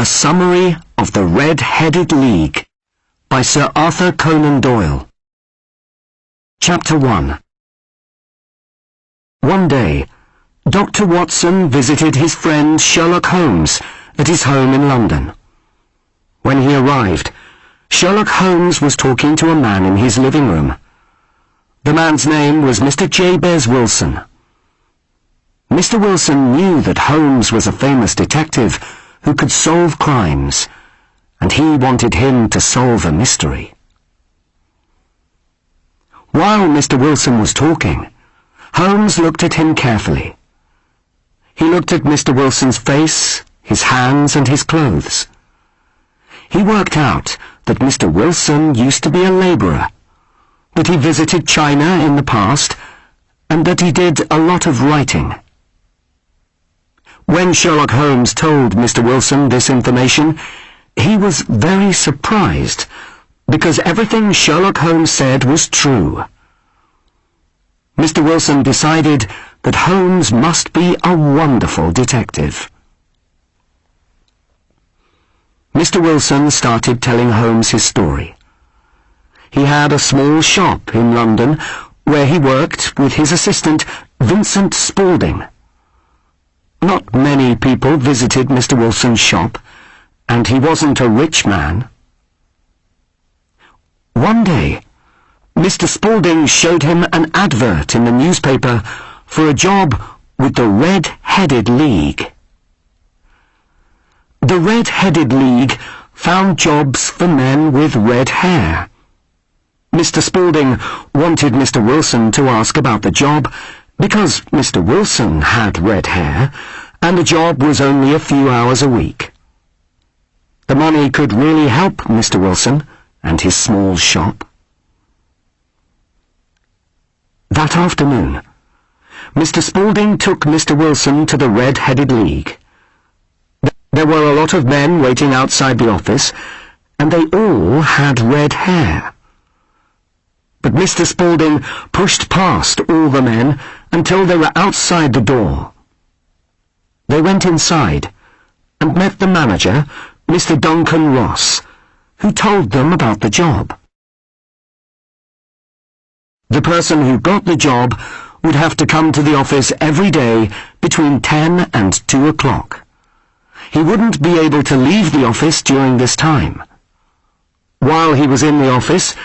A Summary of the Red-Headed League by Sir Arthur Conan Doyle. Chapter 1. One day, Dr. Watson visited his friend Sherlock Holmes at his home in London. When he arrived, Sherlock Holmes was talking to a man in his living room. The man's name was Mr. Jabez Wilson. Mr. Wilson knew that Holmes was a famous detective who could solve crimes, and he wanted him to solve a mystery. While Mr. Wilson was talking, Holmes looked at him carefully. He looked at Mr. Wilson's face, his hands, and his clothes. He worked out that Mr. Wilson used to be a labourer, that he visited China in the past, and that he did a lot of writing. When Sherlock Holmes told Mr. Wilson this information, he was very surprised, because everything Sherlock Holmes said was true. Mr. Wilson decided that Holmes must be a wonderful detective. Mr. Wilson started telling Holmes his story. He had a small shop in London where he worked with his assistant, Vincent Spaulding. Not many people visited Mr. Wilson's shop, and he wasn't a rich man. One day, Mr. Spaulding showed him an advert in the newspaper for a job with the Red-Headed League. The Red-Headed League found jobs for men with red hair. Mr. Spaulding wanted Mr. Wilson to ask about the job because Mr. Wilson had red hair, and the job was only a few hours a week. The money could really help Mr. Wilson and his small shop. That afternoon, Mr. Spaulding took Mr. Wilson to the Red-Headed League. There were a lot of men waiting outside the office, and they all had red hair. But Mr. Spaulding pushed past all the men until they were outside the door. They went inside and met the manager, Mr. Duncan Ross, who told them about the job. The person who got the job would have to come to the office every day between 10 and 2 o'clock. He wouldn't be able to leave the office during this time. While he was in the office,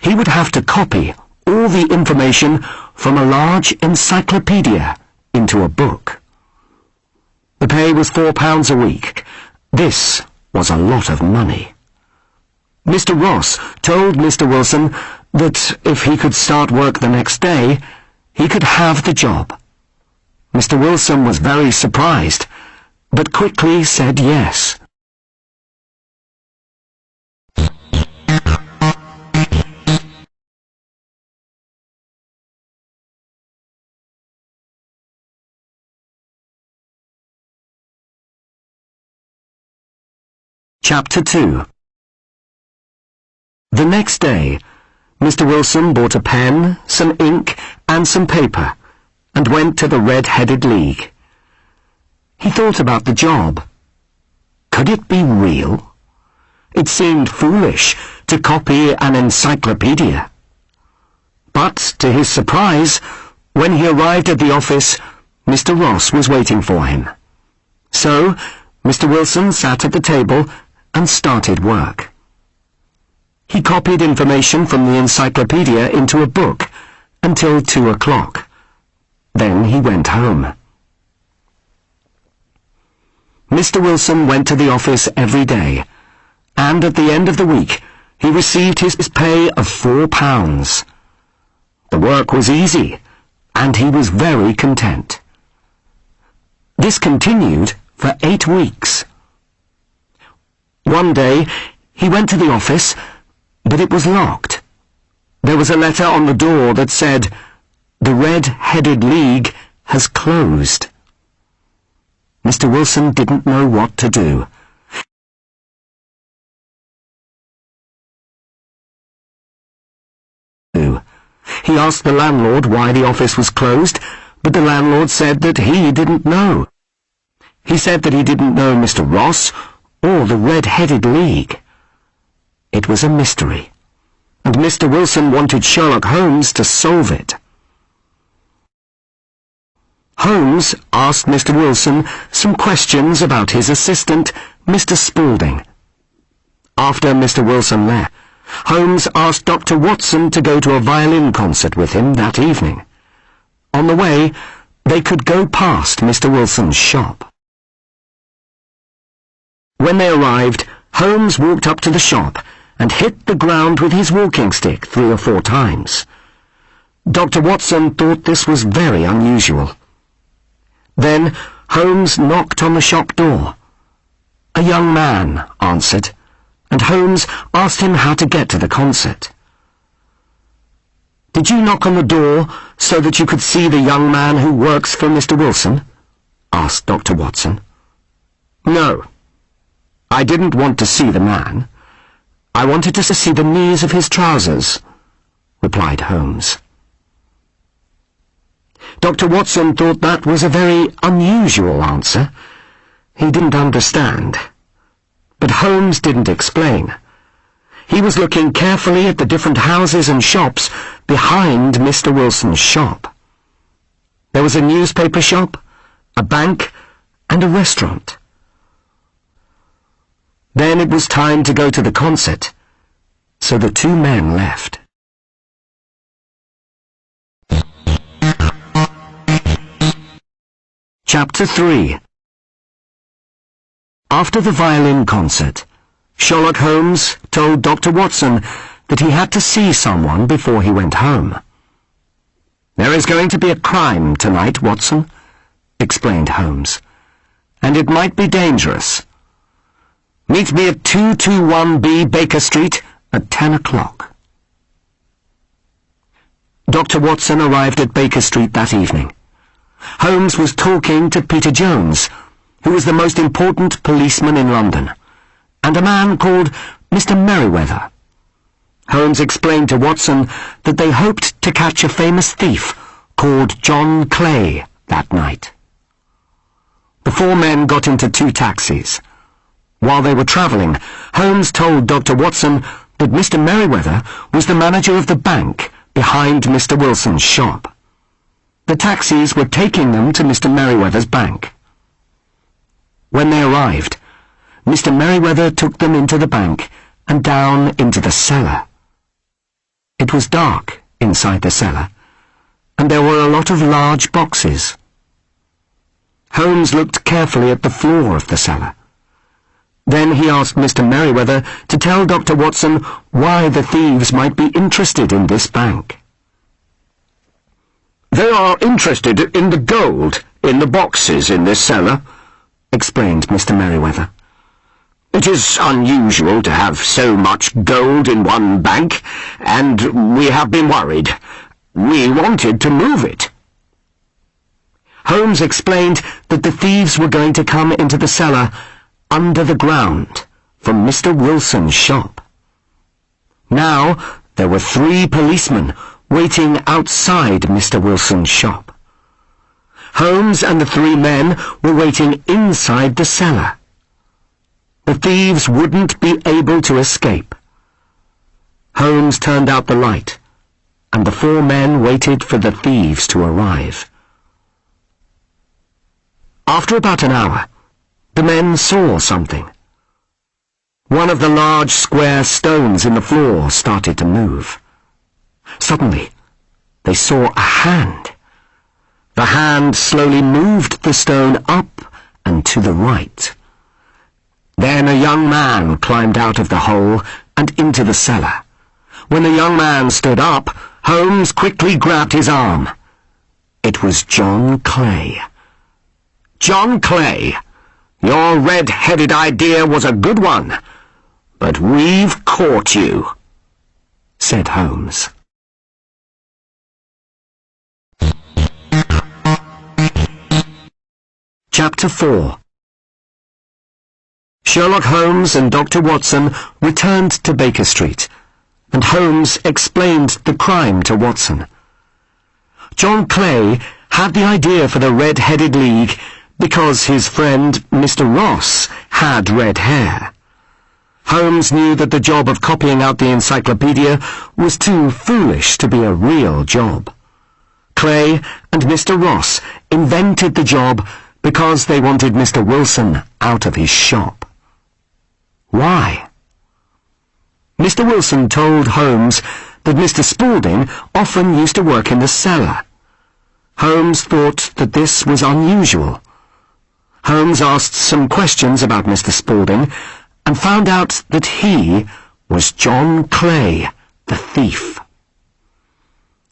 he would have to copy all the information from a large encyclopedia into a book. The pay was £4 a week. This was a lot of money. Mr. Ross told Mr. Wilson that if he could start work the next day, he could have the job. Mr. Wilson was very surprised, but quickly said yes. Chapter 2. The next day, Mr. Wilson bought a pen, some ink, and some paper, and went to the Red-Headed League. He thought about the job. Could it be real? It seemed foolish to copy an encyclopedia. But, to his surprise, when he arrived at the office, Mr. Ross was waiting for him. So, Mr. Wilson sat at the table and started work. He copied information from the encyclopedia into a book until 2 o'clock. Then he went home. Mr. Wilson went to the office every day, and at the end of the week he received his pay of £4. The work was easy, and he was very content. This continued for 8 weeks. One day he went to the office, but it was locked. There was a letter on the door that said, "The Red-Headed League has closed." Mr. Wilson didn't know what to do. He asked the landlord why the office was closed, but the landlord said that he didn't know. He said that he didn't know Mr. Ross or the Red-Headed League? It was a mystery, and Mr. Wilson wanted Sherlock Holmes to solve it. Holmes asked Mr. Wilson some questions about his assistant, Mr. Spaulding. After Mr. Wilson left, Holmes asked Dr. Watson to go to a violin concert with him that evening. On the way, they could go past Mr. Wilson's shop. When they arrived, Holmes walked up to the shop and hit the ground with his walking stick 3 or 4 times. Dr. Watson thought this was very unusual. Then Holmes knocked on the shop door. A young man answered, and Holmes asked him how to get to the concert. "Did you knock on the door so that you could see the young man who works for Mr. Wilson?" asked Dr. Watson. "No. I didn't want to see the man. I wanted to see the knees of his trousers," replied Holmes. Dr. Watson thought that was a very unusual answer. He didn't understand. But Holmes didn't explain. He was looking carefully at the different houses and shops behind Mr. Wilson's shop. There was a newspaper shop, a bank, and a restaurant. Then it was time to go to the concert, so the 2 men left. Chapter 3. After the violin concert, Sherlock Holmes told Dr. Watson that he had to see someone before he went home. "There is going to be a crime tonight, Watson," explained Holmes, "and it might be dangerous. Meet me at 221B Baker Street at 10 o'clock. Dr. Watson arrived at Baker Street that evening. Holmes was talking to Peter Jones, who was the most important policeman in London, and a man called Mr. Merryweather. Holmes explained to Watson that they hoped to catch a famous thief called John Clay that night. The 4 men got into 2 taxis. While they were travelling, Holmes told Dr. Watson that Mr. Merryweather was the manager of the bank behind Mr. Wilson's shop. The taxis were taking them to Mr. Merryweather's bank. When they arrived, Mr. Merryweather took them into the bank and down into the cellar. It was dark inside the cellar, and there were a lot of large boxes. Holmes looked carefully at the floor of the cellar. Then he asked Mr. Merryweather to tell Dr. Watson why the thieves might be interested in this bank. "They are interested in the gold in the boxes in this cellar," explained Mr. Merryweather. "It is unusual to have so much gold in one bank, and we have been worried. We wanted to move it." Holmes explained that the thieves were going to come into the cellar under the ground from Mr. Wilson's shop. Now there were 3 policemen waiting outside Mr. Wilson's shop. Holmes and the 3 men were waiting inside the cellar. The thieves wouldn't be able to escape. Holmes turned out the light, and the 4 men waited for the thieves to arrive. After about an hour, the men saw something. One of the large square stones in the floor started to move. Suddenly, they saw a hand. The hand slowly moved the stone up and to the right. Then a young man climbed out of the hole and into the cellar. When the young man stood up, Holmes quickly grabbed his arm. It was John Clay. "John Clay, your red-headed idea was a good one, but we've caught you," said Holmes. Chapter 4. Sherlock Holmes and Dr. Watson returned to Baker Street, and Holmes explained the crime to Watson. John Clay had the idea for the Red-Headed League because his friend Mr. Ross had red hair. Holmes knew that the job of copying out the encyclopedia was too foolish to be a real job. Clay and Mr. Ross invented the job because they wanted Mr. Wilson out of his shop. Why? Mr. Wilson told Holmes that Mr. Spaulding often used to work in the cellar. Holmes thought that this was unusual. Holmes asked some questions about Mr. Spaulding and found out that he was John Clay, the thief.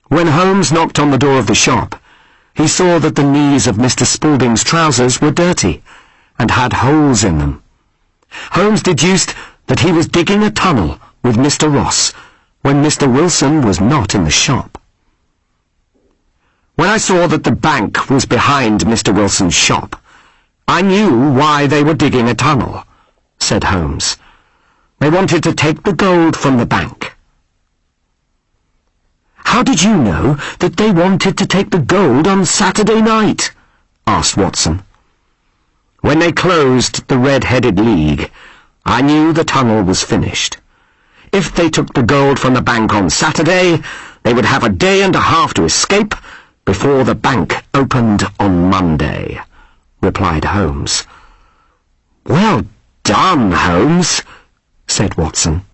When Holmes knocked on the door of the shop, he saw that the knees of Mr. Spaulding's trousers were dirty and had holes in them. Holmes deduced that he was digging a tunnel with Mr. Ross when Mr. Wilson was not in the shop. When I saw that the bank was behind Mr. Wilson's shop, I knew why they were digging a tunnel, said Holmes. They wanted to take the gold from the bank. How did you know that they wanted to take the gold on Saturday night? Asked Watson. When they closed the Red-Headed League, I knew the tunnel was finished. If they took the gold from the bank on Saturday, they would have a day and a half to escape before the bank opened on Monday, replied Holmes. Well done, Holmes, said Watson.